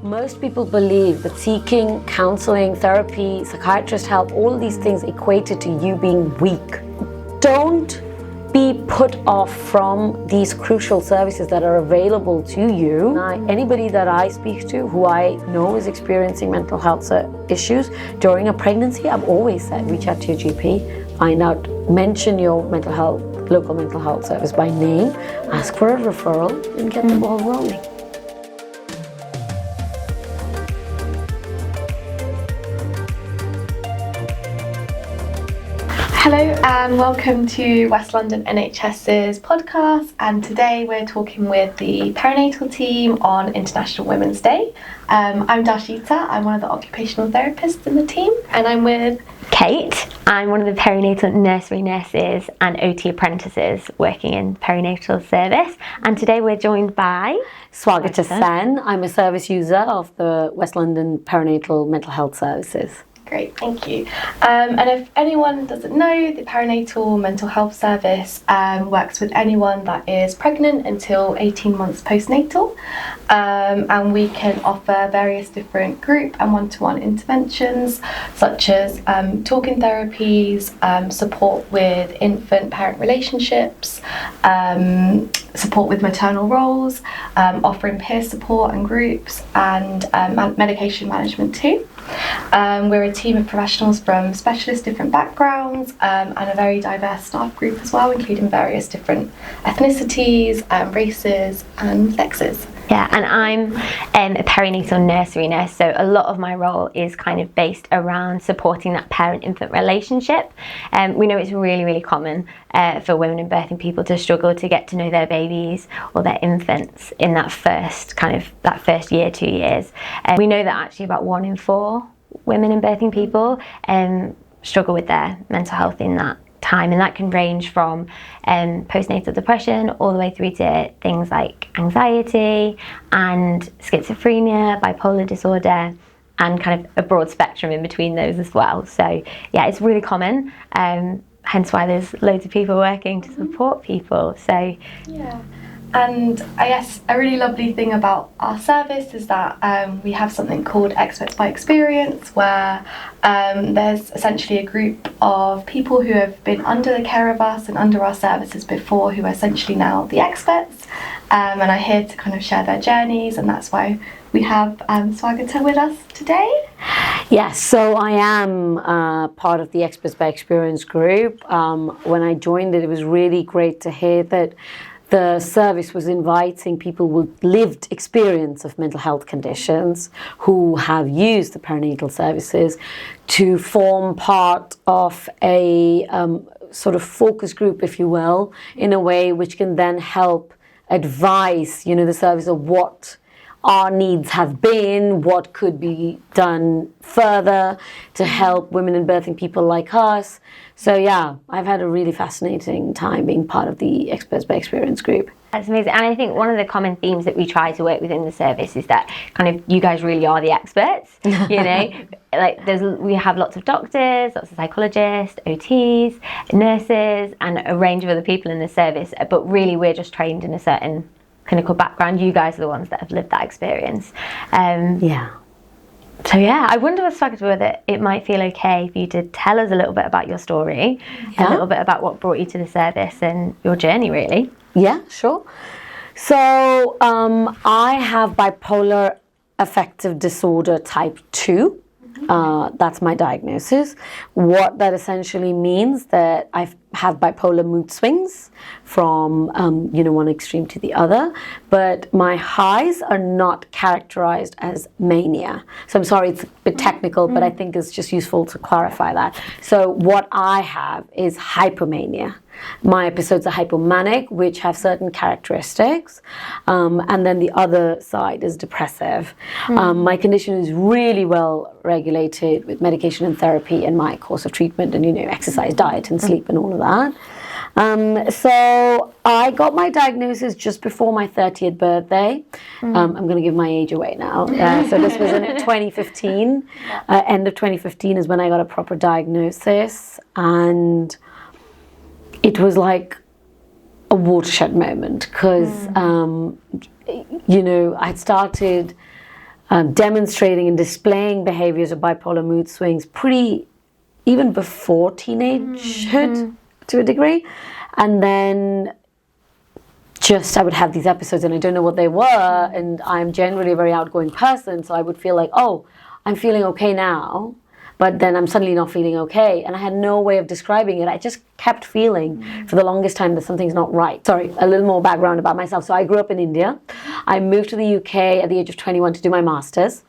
Most people believe that seeking counseling, therapy, psychiatrist help, all these things equated to you being weak. Don't be put off from these crucial services that are available to you. Anybody that I speak to who I know is experiencing mental health issues during a pregnancy, I've always said reach out to your GP, find out, mention your mental health, local mental health service by name, ask for a referral and get the ball rolling. Hello and welcome to West London NHS's podcast, and today we're talking with the perinatal team on International Women's Day. I'm Darshita, I'm one of the occupational therapists in the team, and I'm with Kate. I'm one of the perinatal nursery nurses and OT apprentices working in perinatal service, and today we're joined by Swagata Sen. I'm a service user of the West London Perinatal Mental Health Services. Great, thank you. And if anyone doesn't know, the Perinatal Mental Health Service works with anyone that is pregnant until 18 months postnatal, and we can offer various different group and one-to-one interventions such as talking therapies, support with infant-parent relationships, support with maternal roles, offering peer support and groups, and medication management too. We're a team of professionals from specialist different backgrounds and a very diverse staff group as well, including various different ethnicities, races and sexes. Yeah, and I'm a perinatal nursery nurse, so a lot of my role is kind of based around supporting that parent-infant relationship. We know it's really, really common for women and birthing people to struggle to get to know their babies or their infants in that first year, 2 years. We know that actually about 1 in 4 women and birthing people struggle with their mental health in that time, and that can range from postnatal depression all the way through to things like anxiety and schizophrenia, bipolar disorder, and kind of a broad spectrum in between those as well. So yeah, it's really common, hence why there's loads of people working to support people. So yeah. And I guess a really lovely thing about our service is that we have something called Experts by Experience, where there's essentially a group of people who have been under the care of us and under our services before, who are essentially now the experts, and are here to kind of share their journeys, and that's why we have Swagata with us today. Yes, so I am part of the Experts by Experience group. When I joined it was really great to hear that the service was inviting people with lived experience of mental health conditions who have used the perinatal services to form part of a sort of focus group, if you will, in a way which can then help advise, the service of what our needs have been, what could be done further to help women and birthing people like us. So yeah, I've had a really fascinating time being part of the Experts by Experience group. That's amazing. And I think one of the common themes that we try to work within the service is that kind of you guys really are the experts, like we have lots of doctors, lots of psychologists, OTs, nurses, and a range of other people in the service, but really we're just trained in a certain clinical background. You guys are the ones that have lived that experience. So yeah, I wonder whether it might feel okay for you to tell us a little bit about your story, a little bit about what brought you to the service and your journey, really. Yeah, sure. So I have bipolar affective disorder type 2. That's my diagnosis. What that essentially means that I have bipolar mood swings from one extreme to the other, but my highs are not characterized as mania. So I'm sorry, it's a bit technical, but I think it's just useful to clarify that. So what I have is hypomania. My episodes are hypomanic, which have certain characteristics, and then the other side is depressive. My condition is really well regulated with medication and therapy and my course of treatment and exercise, diet and sleep and all of that. So I got my diagnosis just before my 30th birthday. I'm going to give my age away now. So this was in 2015. End of 2015 is when I got a proper diagnosis, and it was like a watershed moment because, I'd started demonstrating and displaying behaviors of bipolar mood swings even before teenagehood to a degree. And then I would have these episodes and I don't know what they were, and I'm generally a very outgoing person, so I would feel like, oh, I'm feeling okay now, but then I'm suddenly not feeling okay, and I had no way of describing it. I just kept feeling for the longest time that something's not right. Sorry, a little more background about myself. So I grew up in India. I moved to the UK at the age of 21 to do my master's.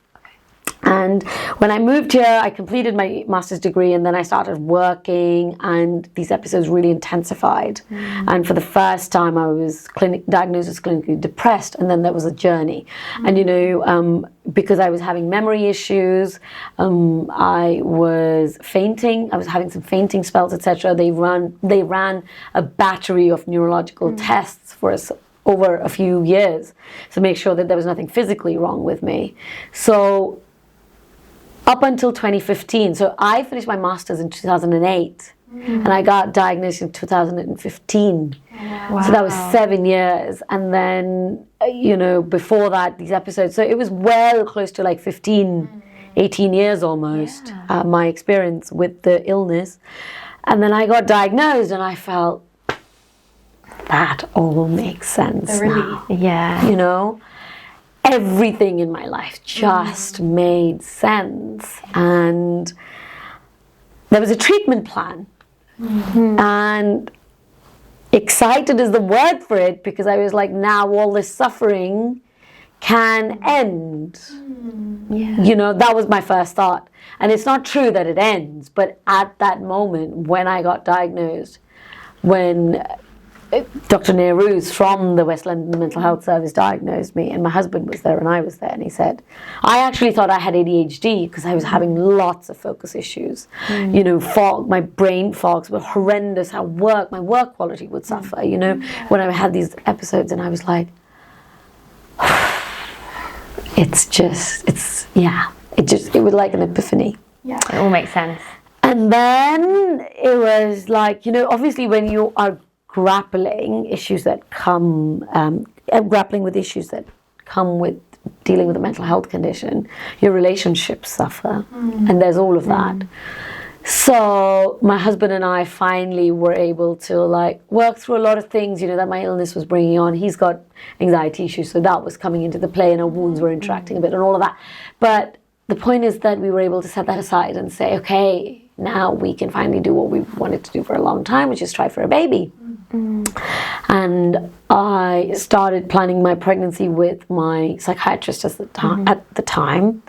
And when I moved here, I completed my master's degree, and then I started working, and these episodes really intensified. And for the first time, I was diagnosed as clinically depressed, and then there was a journey. And because I was having memory issues, I was fainting. I was having some fainting spells, etc. They ran a battery of neurological tests for us over a few years to make sure that there was nothing physically wrong with me. So up until 2015, so I finished my master's in 2008, and I got diagnosed in 2015. Wow. So that was 7 years, and then before that, these episodes. So it was well close to like 18 years almost. My experience with the illness, and then I got diagnosed, and I felt that all makes sense now. Yeah. Everything in my life just made sense, and there was a treatment plan, and excited is the word for it, because I was like, now all this suffering can end. That was my first thought, and it's not true that it ends, but at that moment when I got diagnosed, when Dr. Nehru's from the West London Mental Health Service diagnosed me, and my husband was there and I was there, and he said, I actually thought I had ADHD because I was having lots of focus issues. Fog, my brain fogs were horrendous at work. My work quality would suffer, when I had these episodes, and I was like, it was like an epiphany. Yeah. It all makes sense. And then it was like, obviously when you are grappling with issues that come with dealing with a mental health condition, your relationships suffer, and there's all of that. So my husband and I finally were able to work through a lot of things, that my illness was bringing on. He's got anxiety issues, so that was coming into the play, and our wounds were interacting a bit and all of that. But the point is that we were able to set that aside and say, okay, now we can finally do what we wanted to do for a long time, which is try for a baby. And I started planning my pregnancy with my psychiatrist at the time.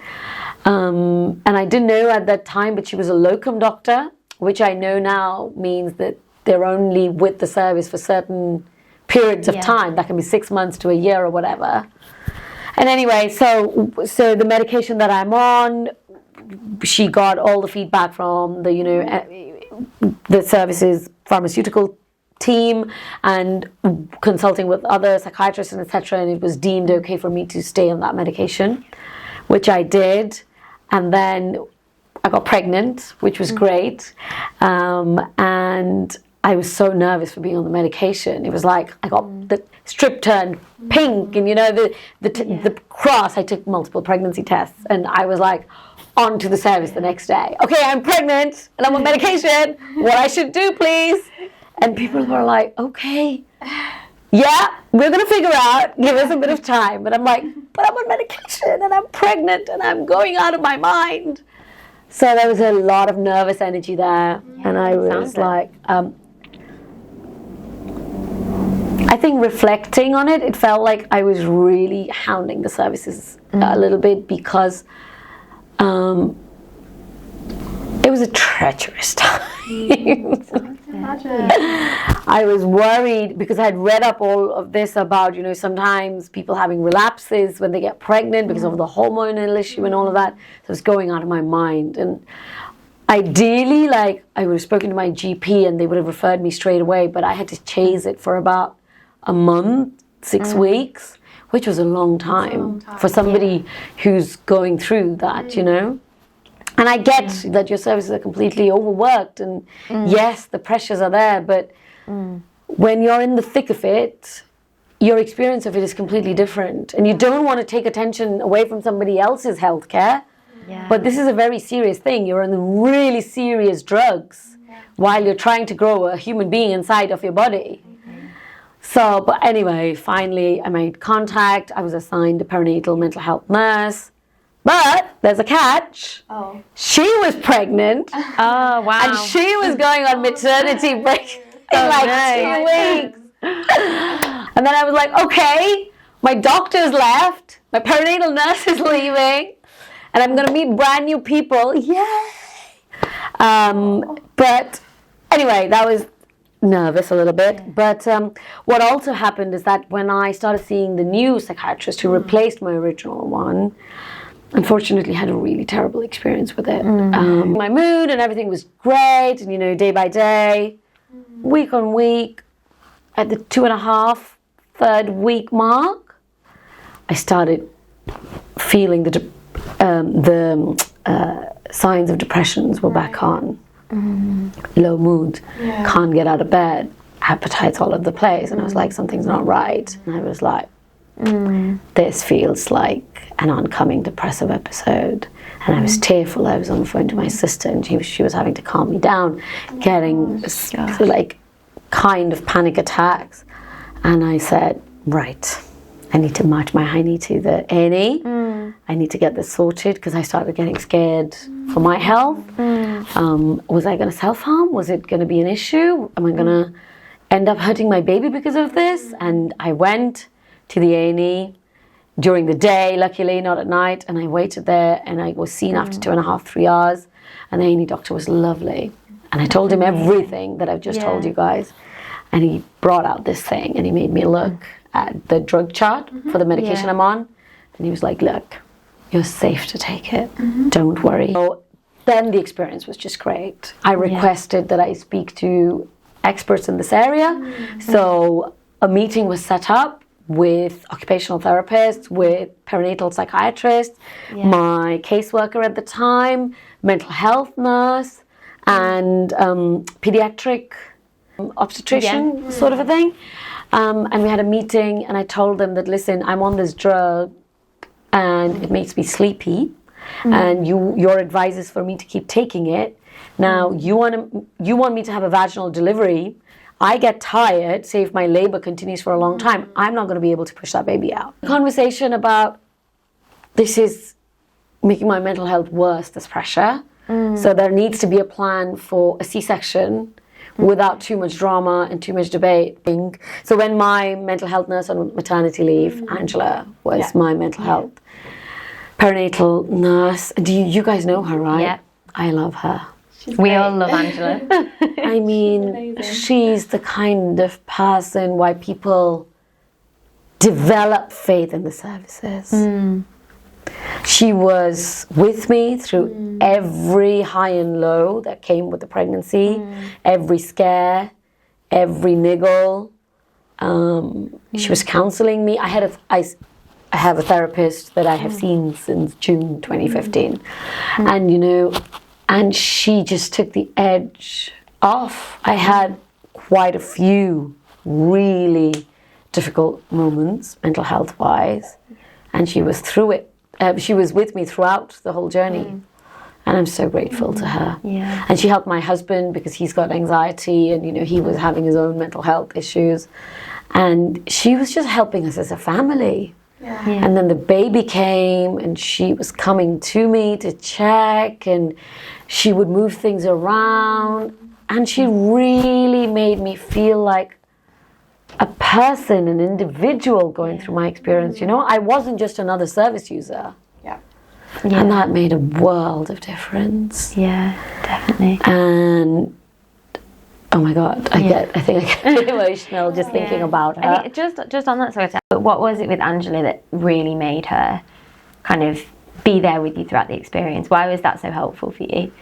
And I didn't know at that time, but she was a locum doctor, which I know now means that they're only with the service for certain periods of time. That can be 6 months to a year or whatever. And anyway, so the medication that I'm on, she got all the feedback from the service's pharmaceutical team and consulting with other psychiatrists and etc., and it was deemed okay for me to stay on that medication, which I did. And then I got pregnant, which was great, and I was so nervous for being on the medication. It was like I got the strip turned pink, and the cross. I took multiple pregnancy tests, and I was like on to the service the next day. Okay, I'm pregnant and I'm on medication. What I should do, please? And people were like, okay, yeah, we're gonna figure out. Give us a bit of time. But I'm like, but I'm on medication and I'm pregnant and I'm going out of my mind. So there was a lot of nervous energy there, and I was like, I think reflecting on it, it felt like I was really hounding the services a little bit, because it was a treacherous time. Imagine. I was worried because I had read up all of this about, sometimes people having relapses when they get pregnant because of the hormonal issue and all of that. So it was going out of my mind. And ideally, I would have spoken to my GP and they would have referred me straight away, but I had to chase it for about a month, 6 weeks, which was a long time for somebody who's going through that, And I get that your services are completely overworked, and yes, the pressures are there, but when you're in the thick of it, your experience of it is completely different. And you don't want to take attention away from somebody else's healthcare. Yeah. But this is a very serious thing. You're on really serious drugs while you're trying to grow a human being inside of your body. So, but anyway, finally I made contact. I was assigned a perinatal mental health nurse. But there's a catch. Oh. She was pregnant. Oh, wow. And she was going on maternity break in like 2 weeks. And then I was like, okay, my doctor's left, my perinatal nurse is leaving, and I'm going to meet brand new people. Yay! But anyway, that was nervous a little bit. But what also happened is that when I started seeing the new psychiatrist who replaced my original one, unfortunately had a really terrible experience with it. My mood and everything was great, and day by day, week on week, at the 2.5, 3rd week mark, I started feeling the signs of depressions were back on. Low mood, can't get out of bed, appetites all over the place, and I was like, something's not right. And I was like, this feels like an oncoming depressive episode. And I was tearful. I was on the phone to my sister, and she was having to calm me down, getting like kind of panic attacks. And I said, right, I need to march my hiney to the A&E. I need to get this sorted, because I started getting scared for my health. Was I going to self-harm? Was it going to be an issue? Am I going to end up hurting my baby because of this? And I went to the A&E during the day, luckily not at night, and I waited there, and I was seen after 2.5, 3 hours, and the A&E doctor was lovely. And I told him everything that I've just told you guys, and he brought out this thing, and he made me look at the drug chart for the medication I'm on, and he was like, look, you're safe to take it, don't worry. So then the experience was just great. I requested that I speak to experts in this area, so a meeting was set up with occupational therapists, with perinatal psychiatrists, my caseworker at the time, mental health nurse, and pediatric obstetrician sort of a thing. And we had a meeting, and I told them that, listen, I'm on this drug and it makes me sleepy, and your advice is for me to keep taking it. Now you want me to have a vaginal delivery. I get tired, say if my labor continues for a long time, I'm not going to be able to push that baby out. Conversation about this is making my mental health worse, this pressure. So there needs to be a plan for a C-section without too much drama and too much debate. So when my mental health nurse on maternity leave, Angela was my mental health perinatal nurse. Do you guys know her, right? Yeah. I love her. We all love Angela. I mean, she's the kind of person why people develop faith in the services. She was with me through every high and low that came with the pregnancy, every scare, every niggle. She was counseling me. I have a therapist that I have seen since June 2015. And she just took the edge off. I had quite a few really difficult moments, mental health wise, and she was through it. She was with me throughout the whole journey, and I'm so grateful to her. Yeah. And she helped my husband because he's got anxiety, and he was having his own mental health issues, and she was just helping us as a family. And then the baby came, and she was coming to me to check, and she would move things around, and she really made me feel like a person, an individual going through my experience. I wasn't just another service user. And that made a world of difference. Yeah, definitely. And oh my God, I think I get emotional just thinking about her. I think just on that sort of, what was it with Angela that really made her kind of be there with you throughout the experience? Why was that so helpful for you?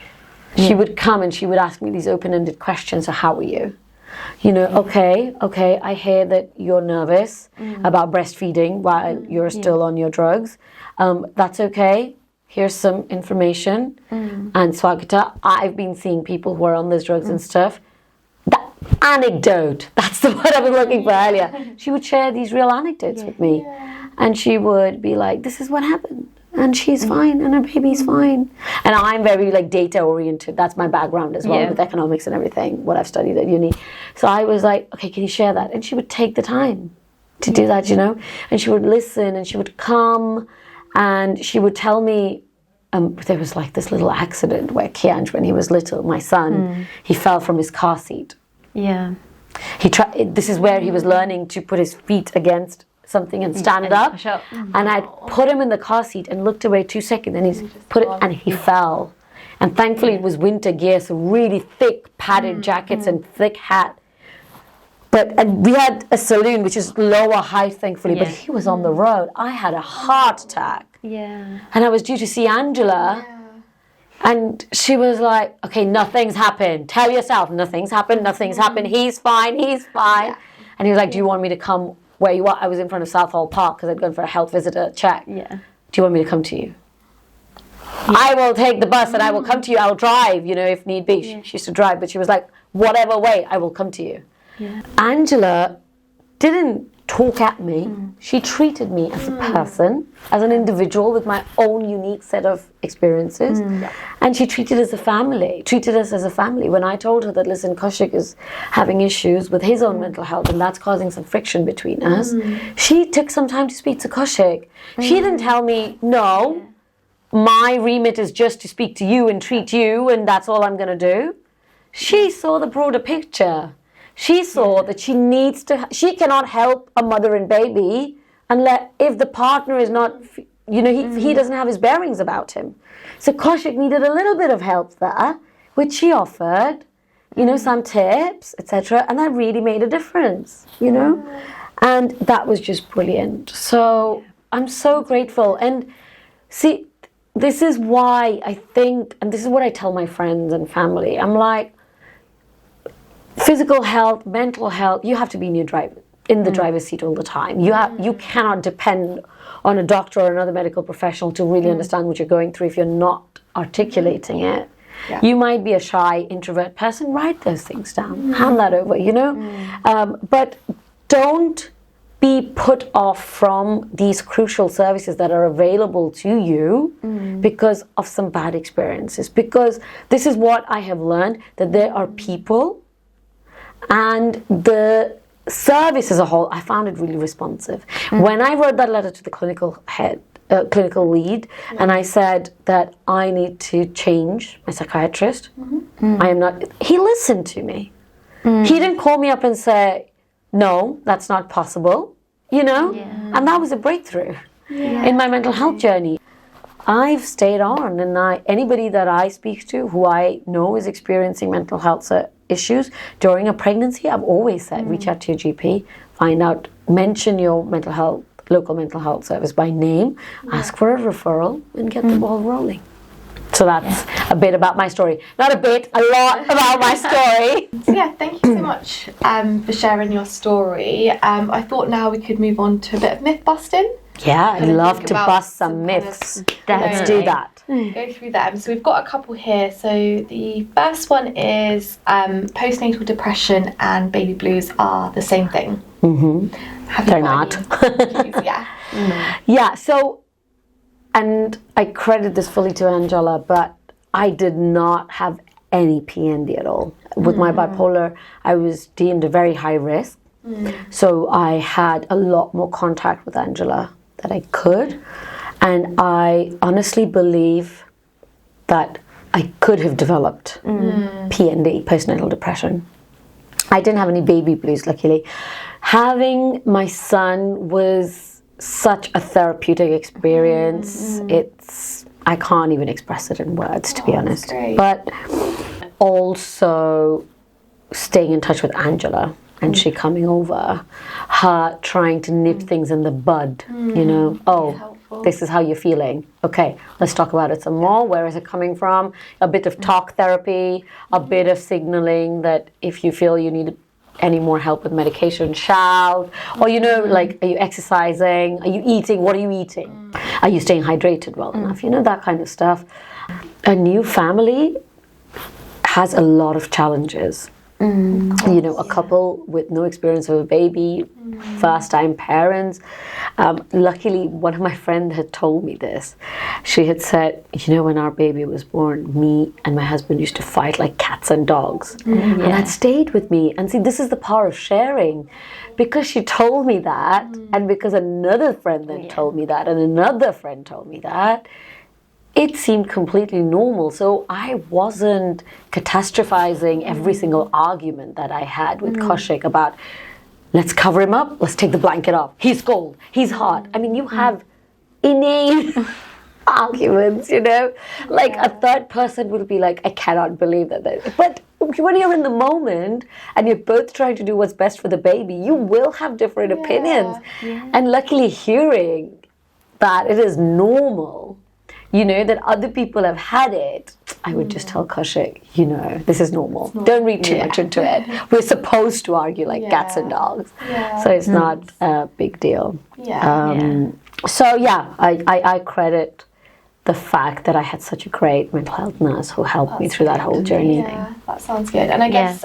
She would come and she would ask me these open-ended questions. So how are you? Okay, I hear that you're nervous about breastfeeding while you're still on your drugs. That's okay. Here's some information. And Swagata, I've been seeing people who are on those drugs and stuff. That anecdote, that's the word I was looking for earlier. She would share these real anecdotes with me. And she would be like, this is what happened. And she's fine, and her baby's fine. And I'm very like data oriented. That's my background as well, with economics and everything, what I've studied at uni. So I was like, okay, can you share that? And she would take the time to do that, you know? And she would listen, and she would come, and she would tell me, there was like this little accident where Kianj, when he was little, my son, he fell from his car seat. Yeah. This is where he was learning to put his feet against something and stand up. And I'd put him in the car seat and looked away 2 seconds, and he's put it, and he fell. And thankfully it was winter gear, so really thick padded jackets and thick hat. And we had a saloon which is lower height, thankfully, but he was on the road. I had a heart attack. Yeah. And I was due to see Angela. And she was like, okay, nothing's happened. Tell yourself, nothing's happened, nothing's happened. He's fine, he's fine. And he was like, do you want me to come where you are? I was in front of Southall Park because I'd gone for a health visitor check. Yeah. Do you want me to come to you? I will take the bus and I will come to you. I'll drive, you know, if need be. She used to drive, but she was like, whatever way, I will come to you. Angela didn't talk at me. She treated me as a person, as an individual with my own unique set of experiences. And she treated us as a family. When I told her that, listen, Kaushik is having issues with his own mental health and that's causing some friction between us, she took some time to speak to Kaushik. She didn't tell me, no, my remit is just to speak to you and treat you and that's all I'm going to do. She saw the broader picture. She saw that she cannot help a mother and baby if the partner is not, you know, he doesn't have his bearings about him. So Kaushik needed a little bit of help there, which she offered, you know, some tips, etc. And that really made a difference, you know. And that was just brilliant. So I'm so grateful. And see, this is why I think, and this is what I tell my friends and family, I'm like, physical health, mental health, you have to be in the driver's seat all the time. You cannot depend on a doctor or another medical professional to really understand what you're going through if you're not articulating it. You might be a shy introvert person, write those things down, hand that over, you know. But don't be put off from these crucial services that are available to you because of some bad experiences. Because this is what I have learned, that there are people, and the service as a whole, I found it really responsive. When I wrote that letter to the clinical lead, and I said that I need to change my psychiatrist, he listened to me. He didn't call me up and say, no, that's not possible, you know? And that was a breakthrough in my mental health journey. I've stayed on, and anybody that I speak to who I know is experiencing mental health issues during a pregnancy, I've always said, reach out to your GP, find out, mention your local mental health service by name, ask for a referral, and get the ball rolling. So that's a bit about my story. Not a bit, a lot about my story. So thank you so much for sharing your story. I thought now we could move on to a bit of myth busting. Yeah, I'd love to bust some myths. Let's do that. Go through them. So we've got a couple here. So the first one is postnatal depression and baby blues are the same thing. They're not. Yeah, so, and I credit this fully to Angela, but I did not have any PND at all. With my bipolar, I was deemed a very high risk. So I had a lot more contact with Angela that I could. And I honestly believe that I could have developed PND, postnatal depression. I didn't have any baby blues, luckily. Having my son was such a therapeutic experience. I can't even express it in words, to be honest. Great. But also staying in touch with Angela and she coming over, her trying to nip things in the bud, you know, this is how you're feeling. Okay, let's talk about it some more. Where is it coming from? A bit of talk therapy, a bit of signaling that if you feel you need any more help with medication, shout. Or, you know, like, are you exercising? Are you eating? What are you eating? Are you staying hydrated well enough? You know, that kind of stuff. A new family has a lot of challenges. You know, a couple with no experience of a baby, first-time parents. Luckily, one of my friends had told me this. She had said, you know, when our baby was born, me and my husband used to fight like cats and dogs. And that stayed with me. And see, this is the power of sharing. Because she told me that, and because another friend then told me that, and another friend told me that, it seemed completely normal. So I wasn't catastrophizing every single argument that I had with Kaushik about, let's cover him up, let's take the blanket off, he's cold, he's hot. I mean, you have inane arguments, you know? Like a third person would be like, I cannot believe that. But when you're in the moment and you're both trying to do what's best for the baby, you will have different opinions. And luckily hearing that it is normal, you know, that other people have had it, I would just tell Kaushik, you know, this is normal. Don't read too much into it. We're supposed to argue like cats and dogs. So it's not a big deal. So yeah, I credit the fact that I had such a great mental health nurse who helped me through that whole journey. Yeah, that sounds good. And I guess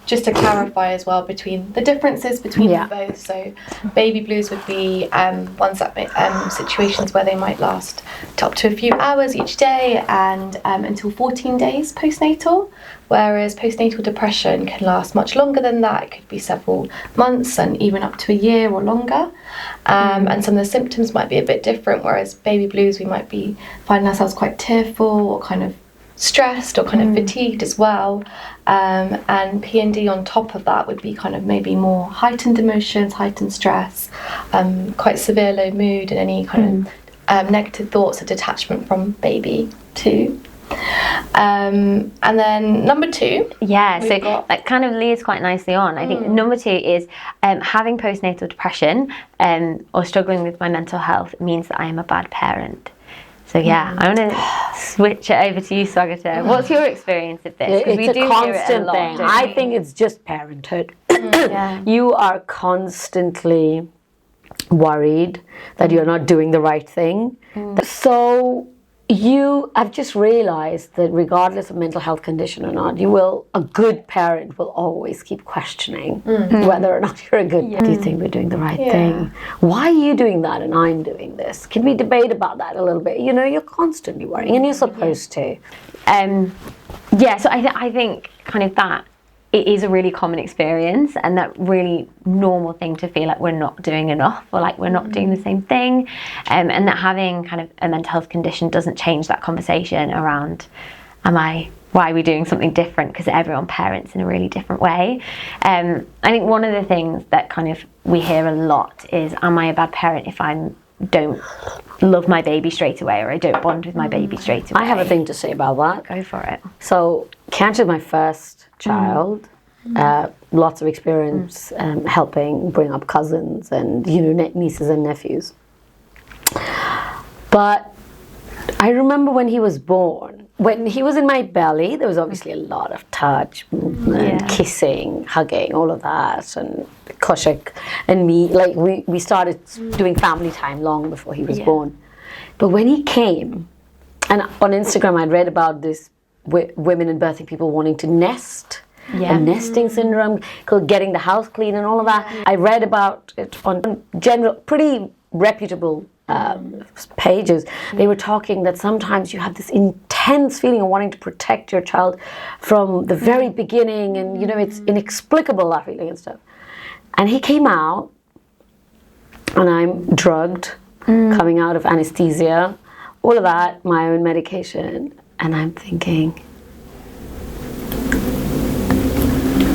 just to clarify as well between the differences between them both. So baby blues would be ones that situations where they might last to up to a few hours each day and until 14 days postnatal. Whereas postnatal depression can last much longer than that. It could be several months and even up to a year or longer. And some of the symptoms might be a bit different. Whereas baby blues, we might be finding ourselves quite tearful or kind of stressed or kind of fatigued as well. And PND on top of that would be kind of maybe more heightened emotions, heightened stress, quite severe low mood and any kind of negative thoughts of detachment from baby too. And then number 2. Yeah, so that kind of leads quite nicely on. I think number 2 is having postnatal depression or struggling with my mental health means that I am a bad parent. So yeah, I want to switch it over to you, Swagata. What's your experience of this? It's a constant thing. I think it's just parenthood. You are constantly worried that you're not doing the right thing. So I've just realized that regardless of mental health condition or not, a good parent will always keep questioning whether or not you're a good, do you think we're doing the right thing? Why are you doing that and I'm doing this? Can we debate about that a little bit? You know, you're constantly worrying and you're supposed to. So I think kind of that it is a really common experience and that really normal thing to feel like we're not doing enough or like we're not doing the same thing, and that having kind of a mental health condition doesn't change that conversation around why are we doing something different, because everyone parents in a really different way. I think one of the things that kind of we hear a lot is, am I a bad parent if I don't love my baby straight away or I don't bond with my baby straight away? I have a thing to say about that. Go for it. So Kanch my first child, lots of experience helping bring up cousins and, you know, nieces and nephews. But I remember when he was born, when he was in my belly, there was obviously a lot of touch, movement, kissing, hugging, all of that. And Kaushik and me, like we started doing family time long before he was born. But when he came, and on Instagram I'd read about this women and birthing people wanting to nest, and nesting syndrome, getting the house clean and all of that. I read about it on pretty reputable pages. They were talking that sometimes you have this intense feeling of wanting to protect your child from the very beginning, and you know, it's inexplicable, that feeling and stuff. And he came out and I'm drugged, coming out of anesthesia, all of that, my own medication, and I'm thinking,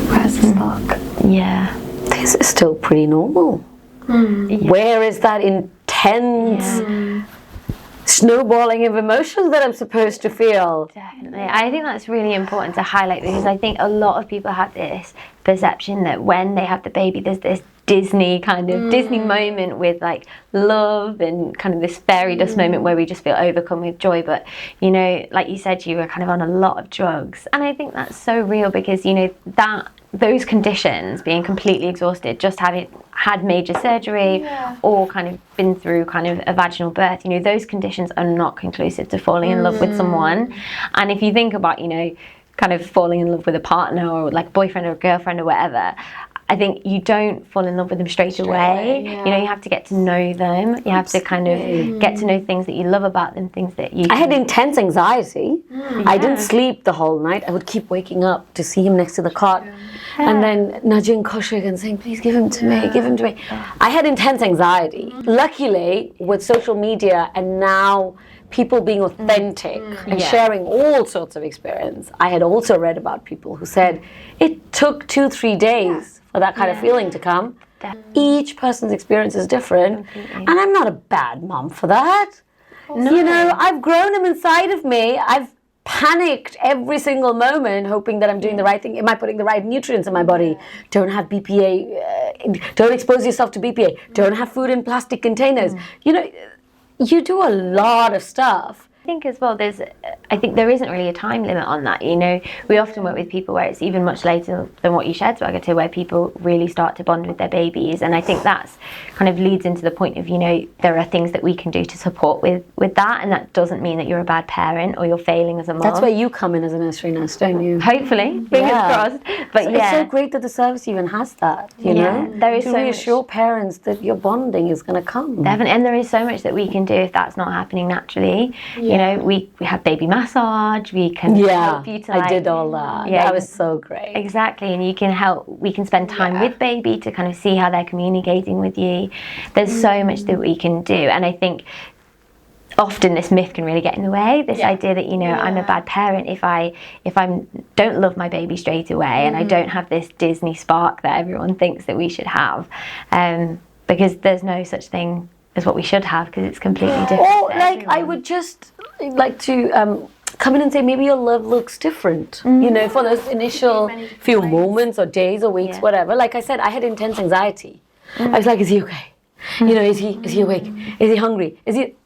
where's the spark? Yeah. This is still pretty normal. Where is that intense snowballing of emotions that I'm supposed to feel? Definitely. I think that's really important to highlight, because I think a lot of people have this perception that when they have the baby, there's this Disney Disney moment with like love and kind of this fairy dust moment where we just feel overcome with joy. But you know, like you said, you were kind of on a lot of drugs, and I think that's so real, because you know that those conditions, being completely exhausted, just having had major surgery or kind of been through kind of a vaginal birth, you know, those conditions are not conclusive to falling in love with someone. And if you think about, you know, kind of falling in love with a partner or like boyfriend or girlfriend or whatever, I think you don't fall in love with them straight away. Yeah. You know, you have to get to know them. You have to kind of get to know things that you love about them, things that you... I had intense anxiety. I didn't sleep the whole night. I would keep waking up to see him next to the cot and then nudging Kaushik and saying, please give him to me, give him to me. I had intense anxiety. Luckily, with social media and now people being authentic and sharing all sorts of experience, I had also read about people who said it took 2-3 days for that kind of feeling to come. Each person's experience is different, and I'm not a bad mom for that. You know, I've grown him inside of me. I've panicked every single moment, hoping that I'm doing the right thing. Am I putting the right nutrients in my body? Don't have BPA. Don't expose yourself to BPA. Don't have food in plastic containers. You know, you do a lot of stuff. I think as well, I think there isn't really a time limit on that. You know, we often work with people where it's even much later than what you shared, Swagata, where people really start to bond with their babies. And I think that's kind of leads into the point of, you know, there are things that we can do to support with that. And that doesn't mean that you're a bad parent or you're failing as a mom. That's where you come in as a nursery nurse, don't you? Hopefully, fingers crossed. But so it's so great that the service even has that, you know? There is to so reassure parents that your bonding is going to come. Definitely, and there is so much that we can do if that's not happening naturally. You know, we have baby massage, we can help you to I did all that. Yeah, that was so great. Exactly, and you can help, we can spend time with baby to kind of see how they're communicating with you. There's so much that we can do, and I think often this myth can really get in the way, this idea that, you know, I'm a bad parent if I don't love my baby straight away and I don't have this Disney spark that everyone thinks that we should have, because there's no such thing as what we should have, because it's completely different. Or like I would just like to come in and say maybe your love looks different, you know, for those initial few moments or days or weeks, whatever. Like I said, I had intense anxiety. I was like, is he okay? You know, is he awake? Is he hungry?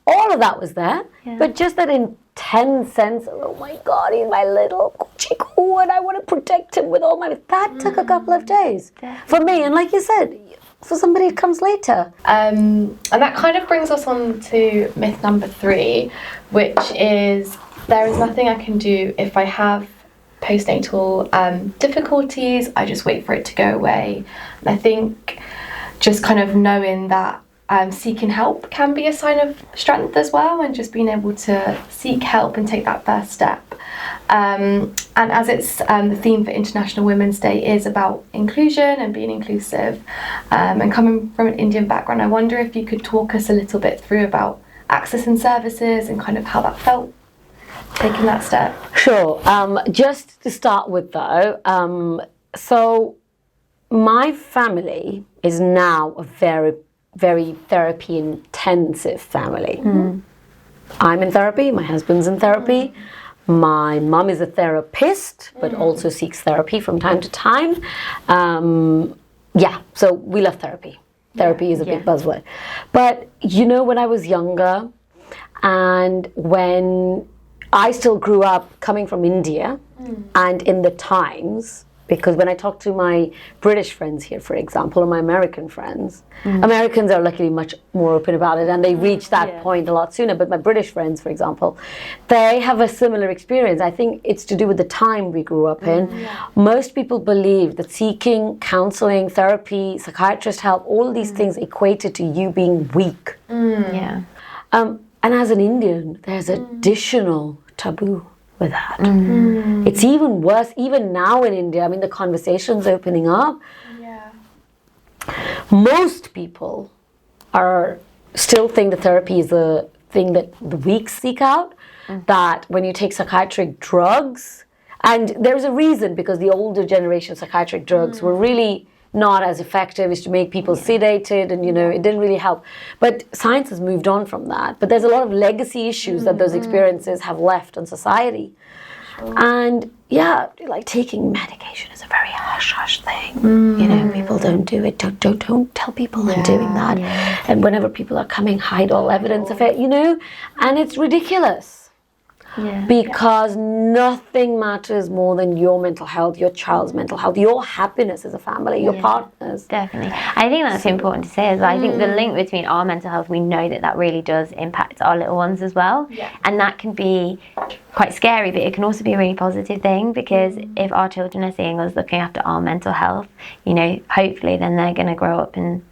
All of that was there, but just that intense sense of, oh my God, he's my little chiku and I want to protect him with all my... That took a couple of days for me. And like you said, for somebody it comes later. And that kind of brings us on to myth number 3, which is there is nothing I can do if I have postnatal difficulties. I just wait for it to go away. And I think just kind of knowing that seeking help can be a sign of strength as well, and just being able to seek help and take that first step. And as it's the theme for International Women's Day is about inclusion and being inclusive, and coming from an Indian background, I wonder if you could talk us a little bit through about accessing services and kind of how that felt, taking that step. Sure. Just to start with though, so my family is now a very, very therapy intensive family. I'm in therapy, my husband's in therapy. My mum is a therapist, but also seeks therapy from time to time. So we love therapy. Therapy is a big buzzword. But, you know, when I was younger and when I still grew up coming from India and in the times, because when I talk to my British friends here, for example, or my American friends, Americans are luckily much more open about it and they reach that point a lot sooner. But my British friends, for example, they have a similar experience. I think it's to do with the time we grew up in. Most people believe that seeking counseling, therapy, psychiatrist help, all these things equated to you being weak. And as an Indian, there's additional taboo with that. It's even worse, even now in India. I mean, the conversation's opening up. Most people are still think that therapy is a thing that the weak seek out, that when you take psychiatric drugs, and there's a reason, because the older generation psychiatric drugs were really not as effective, is to make people sedated, and, you know, it didn't really help. But science has moved on from that. But there's a lot of legacy issues that those experiences have left on society. And like taking medication is a very hush-hush thing. You know, people don't do it. Don't tell people I'm doing that. And whenever people are coming, hide all evidence of it, you know. And it's ridiculous. Yeah. because nothing matters more than your mental health, your child's mental health, your happiness as a family, your partners. Definitely. I think that's important to say as well. I think the link between our mental health, we know that really does impact our little ones as well. Yeah. And that can be quite scary, but it can also be a really positive thing, because if our children are seeing us looking after our mental health, hopefully then they're going to grow up and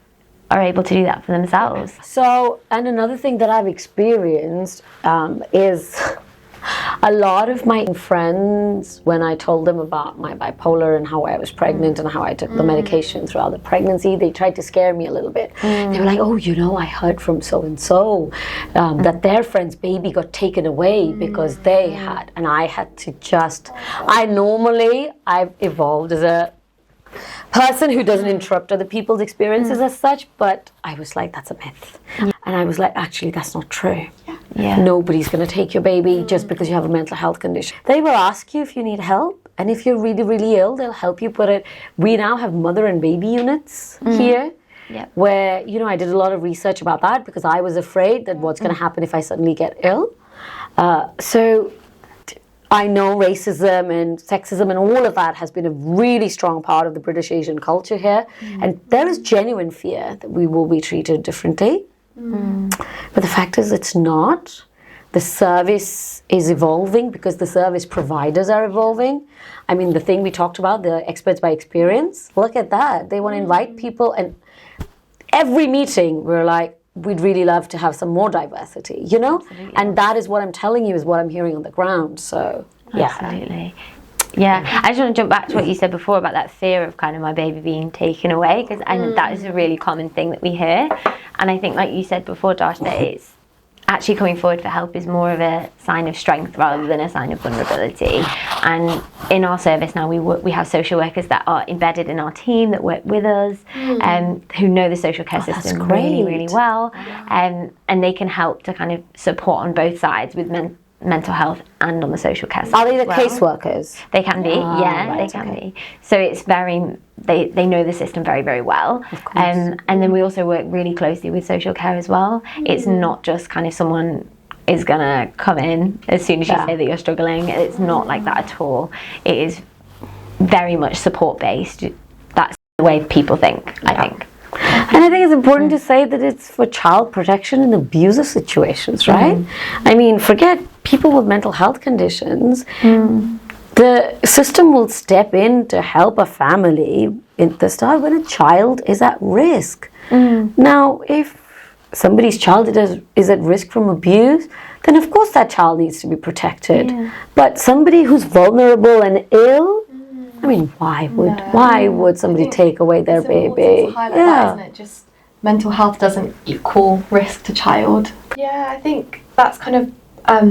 are able to do that for themselves. So, and another thing that I've experienced is a lot of my friends, when I told them about my bipolar and how I was pregnant and how I took the medication throughout the pregnancy, they tried to scare me a little bit. They were like, oh, I heard from so-and-so that their friend's baby got taken away because they had, and I had to I've evolved as a person who doesn't interrupt other people's experiences as such, but I was like, that's a myth. And I was like, actually, that's not true. Yeah. Nobody's going to take your baby just because you have a mental health condition. They will ask you if you need help, and if you're really, really ill, they'll help you put it. We now have mother and baby units here, where, I did a lot of research about that because I was afraid that what's going to happen if I suddenly get ill. So I know racism and sexism and all of that has been a really strong part of the British Asian culture here. And there is genuine fear that we will be treated differently. But the fact is it's not. The service is evolving because the service providers are evolving. I mean, the thing we talked about, the experts by experience, look at that. They want to invite people, and every meeting we're like, we'd really love to have some more diversity, Absolutely. And that is what I'm telling you is what I'm hearing on the ground. So, yeah. Absolutely. Yeah, I just want to jump back to what you said before about that fear of kind of my baby being taken away, because that is a really common thing that we hear. And I think, like you said before, Josh, that it's actually coming forward for help is more of a sign of strength rather than a sign of vulnerability. And in our service now, we have social workers that are embedded in our team that work with us, who know the social care system really, really well, and they can help to kind of support on both sides with mental health and on the social care side. Are they the well. caseworkers? They can be, they can be. So it's they know the system very, very well. And then we also work really closely with social care as well. It's not just kind of someone is gonna come in as soon as you say that you're struggling. It's not like that at all. It is very much support based. That's the way people think, I think. And I think it's important to say that it's for child protection in abusive situations, right? I mean, forget people with mental health conditions. The system will step in to help a family in the start when a child is at risk. Now, if somebody's child is at risk from abuse, then of course that child needs to be protected. But somebody who's vulnerable and ill, I mean, why would somebody take away their baby? It's highlight that, isn't it? Just mental health doesn't equal risk to child. Yeah, I think that's kind of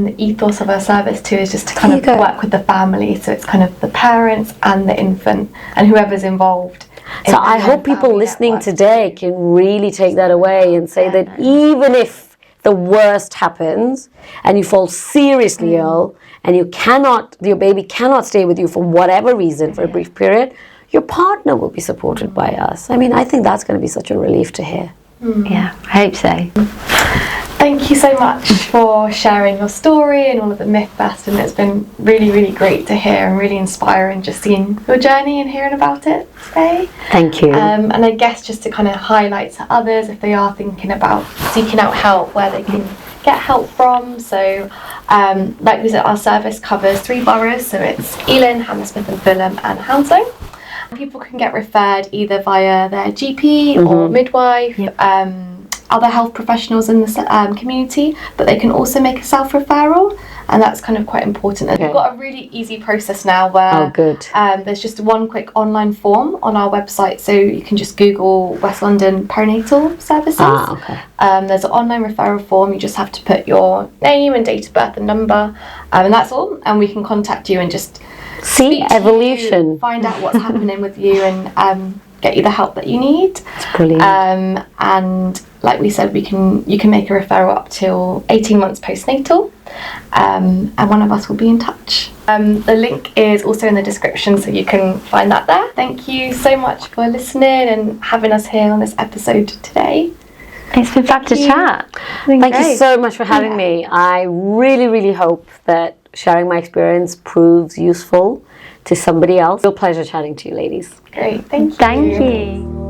the ethos of our service too, is just to kind of work with the family. So it's kind of the parents and the infant and whoever's involved. So I hope people listening today can really take that away and say that even if the worst happens and you fall seriously ill and your baby cannot stay with you for whatever reason for a brief period, your partner will be supported by us. I mean, I think that's going to be such a relief to hear. Yeah, I hope so. Thank you so much for sharing your story and all of the myth busting. It's been really, really great to hear and really inspiring just seeing your journey and hearing about it today. Thank you. And I guess just to kind of highlight to others if they are thinking about seeking out help, where they can get help from. So like we said, our service covers 3 boroughs, so it's Ealing, Hammersmith and Fulham and Hounslow. People can get referred either via their GP or midwife, other health professionals in the community, but they can also make a self-referral, and that's kind of quite important. And we've got a really easy process now where there's just one quick online form on our website, so you can just Google West London Perinatal Services. There's an online referral form. You just have to put your name and date of birth and number, and that's all, and we can contact you and just see evolution, find out what's happening with you, and get you the help that you need. That's brilliant. And like we said, you can make a referral up till 18 months postnatal, and one of us will be in touch. The link is also in the description, so you can find that there. Thank you so much for listening and having us here on this episode today. It's been fun to chat. Thank you so much for having me. I really, really hope that sharing my experience proves useful to somebody else. Real pleasure chatting to you, ladies. Great, thank you. Thank you.